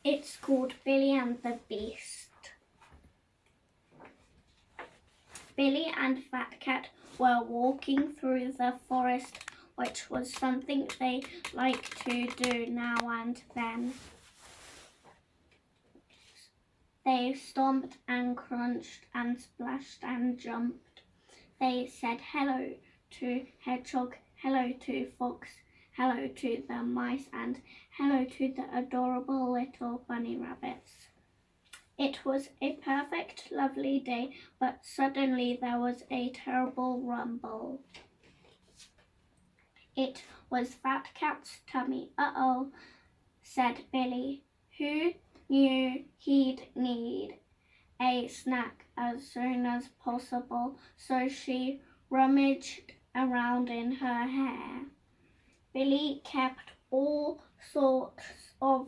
It's called Billy and the Beast. Billy and Fat Cat were walking through the forest, which was something they liked to do now and then. They stomped and crunched and splashed and jumped. They said hello to Hedgehog, hello to Fox, hello to the mice, and hello to the adorable little bunny rabbits. It was a perfect, lovely day, but suddenly there was a terrible rumble. It was Fat Cat's tummy. Uh-oh, said Billy, who knew he'd need a snack as soon as possible, so she rummaged around in her hair. Billy kept all sorts of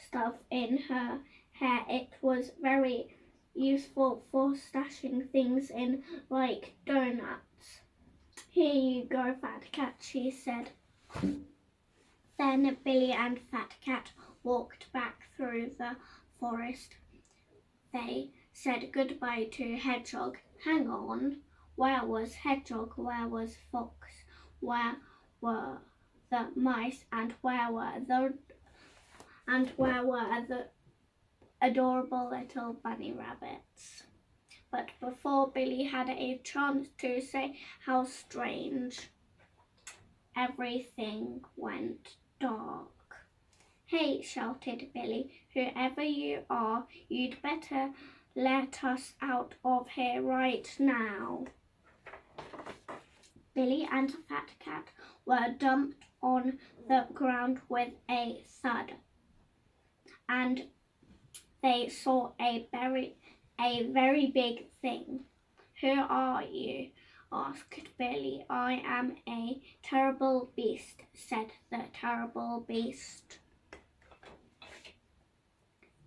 stuff in her hair. It was very useful for stashing things in, like donuts. Here you go, Fat Cat, she said. Then Billy and Fat Cat walked back through the forest. They said goodbye to Hedgehog. Hang on, where was Hedgehog? Where was Fox? Where were the mice? And where were the adorable little bunny rabbits? But before Billy had a chance to say how strange, everything went dark. Hey, shouted Billy, whoever you are, you'd better let us out of here right now. Billy and Fat Cat were dumped on the ground with a thud, and they saw a very big thing. Who are you? Asked Billy. I am a terrible beast, said the terrible beast.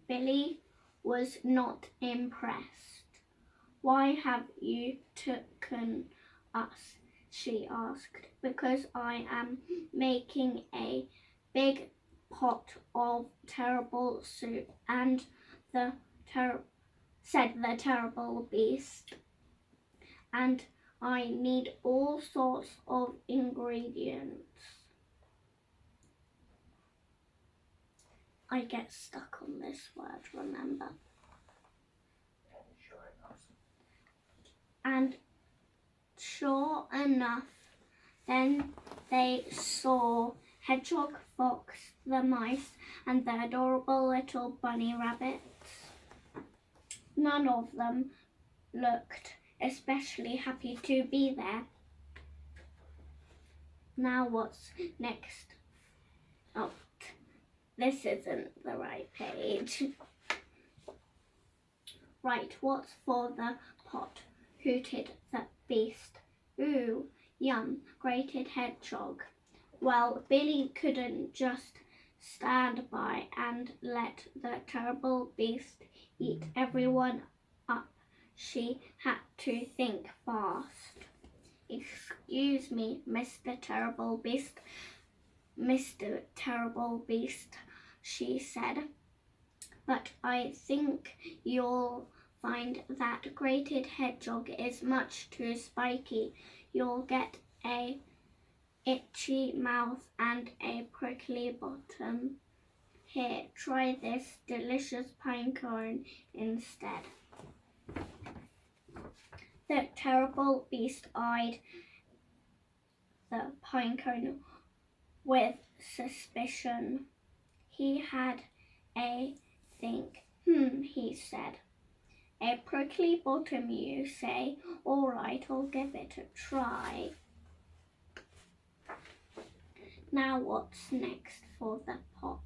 Billy was not impressed. Why have you taken us? She asked. Because I am making a big pot of terrible soup, and said the terrible beast. And I need all sorts of ingredients. I get stuck on this word, remember? And sure enough, then they saw Hedgehog, Fox, the mice, and the adorable little bunny rabbits. None of them looked especially happy to be there. Now what's next? Oh, this isn't the right page. Right, what's for the pot? Hooted the beast. Ooh, yum, grated Hedgehog. Well, Billy couldn't just stand by and let the terrible beast eat everyone up. She had to think fast. Excuse me, Mr. Terrible Beast. Mr. Terrible Beast, she said, but I think you'll find that grated Hedgehog is much too spiky. You'll get a itchy mouth and a prickly bottom. Here, try this delicious pine cone instead. The terrible beast eyed the pine cone with suspicion. He had a think. He said. A prickly bottom, you say? All right, I'll give it a try. Now what's next for the pot?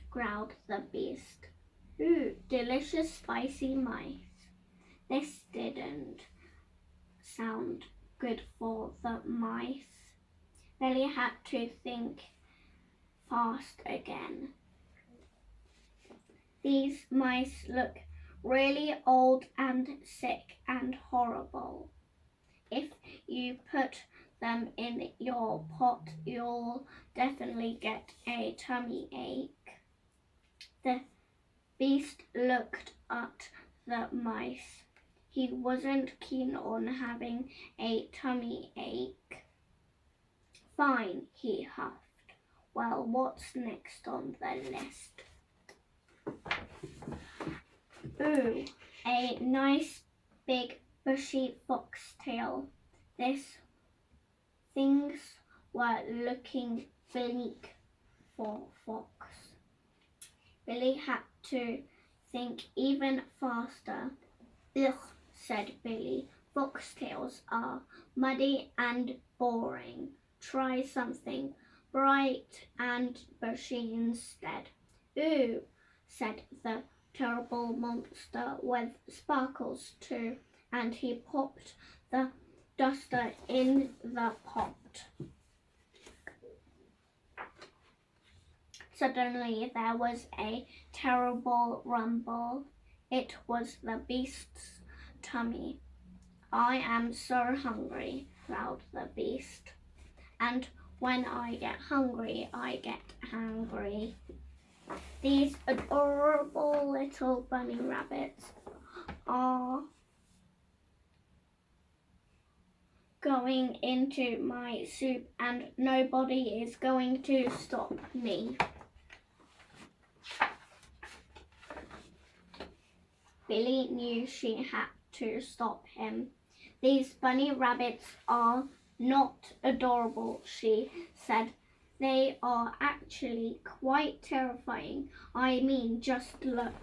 Growled the beast. Ooh, delicious spicy mice. This didn't sound good for the mice. Billy had to think fast again. These mice look really old and sick and horrible. If you put them in your pot, you'll definitely get a tummy ache. The Beast looked at the mice. He wasn't keen on having a tummy ache. Fine, he huffed. Well, what's next on the list? Ooh, a nice big bushy foxtail. Things were looking bleak for Fox. Billy had to think even faster. Ugh, said Billy. Foxtails are muddy and boring. Try something bright and bushy instead. Ooh, said the terrible monster with sparkles too, and he popped the duster in the pot. Suddenly there was a terrible rumble. It was the Beast's tummy. I am so hungry, growled the Beast. And when I get hungry, I get angry. These adorable little bunny rabbits are going into my soup and nobody is going to stop me. Billy knew she had to stop him. These bunny rabbits are not adorable, she said. They are actually quite terrifying. I mean, just look.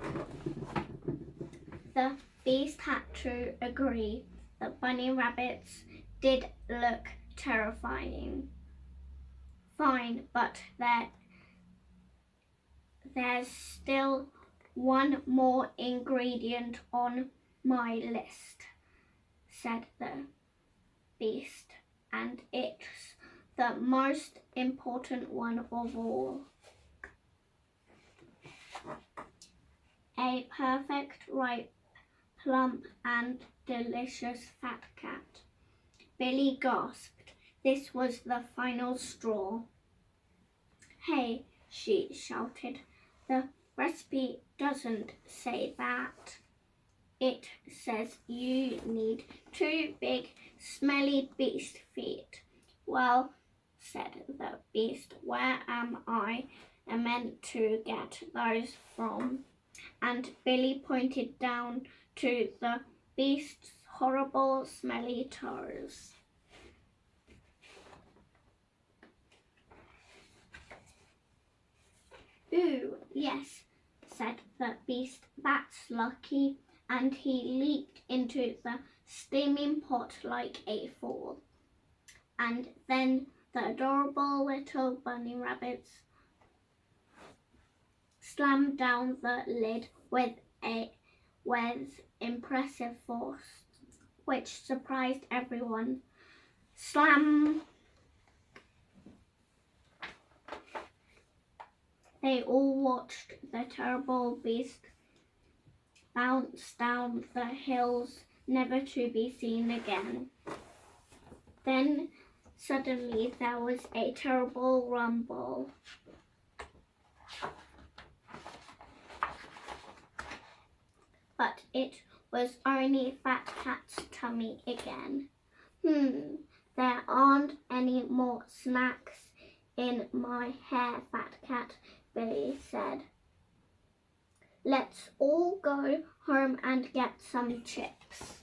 The Beast had to agree. The bunny rabbits did look terrifying. Fine, but there's still one more ingredient on my list, said the Beast, and it's the most important one of all. A perfect, ripe, plump, and delicious fat cat. Billy gasped. This was the final straw. Hey, she shouted. The recipe doesn't say that. It says you need 2 big, smelly beast feet. Well, said the Beast, where am I meant to get those from? And Billy pointed down to the Beast's horrible, smelly toes. Ooh, yes, said the Beast, that's lucky, and he leaped into the steaming pot like a fool. And then the adorable little bunny rabbits slammed down the lid with impressive force, which surprised everyone. Slam! They all watched the terrible Beast bounce down the hills, never to be seen again. Then suddenly there was a terrible rumble. But it was only Fat Cat's tummy again. There aren't any more snacks in my hair, Fat Cat, Billy said. Let's all go home and get some chips.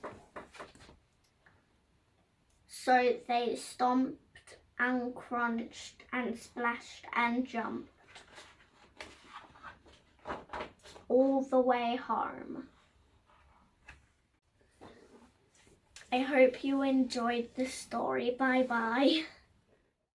So they stomped and crunched and splashed and jumped all the way home. I hope you enjoyed the story. Bye bye.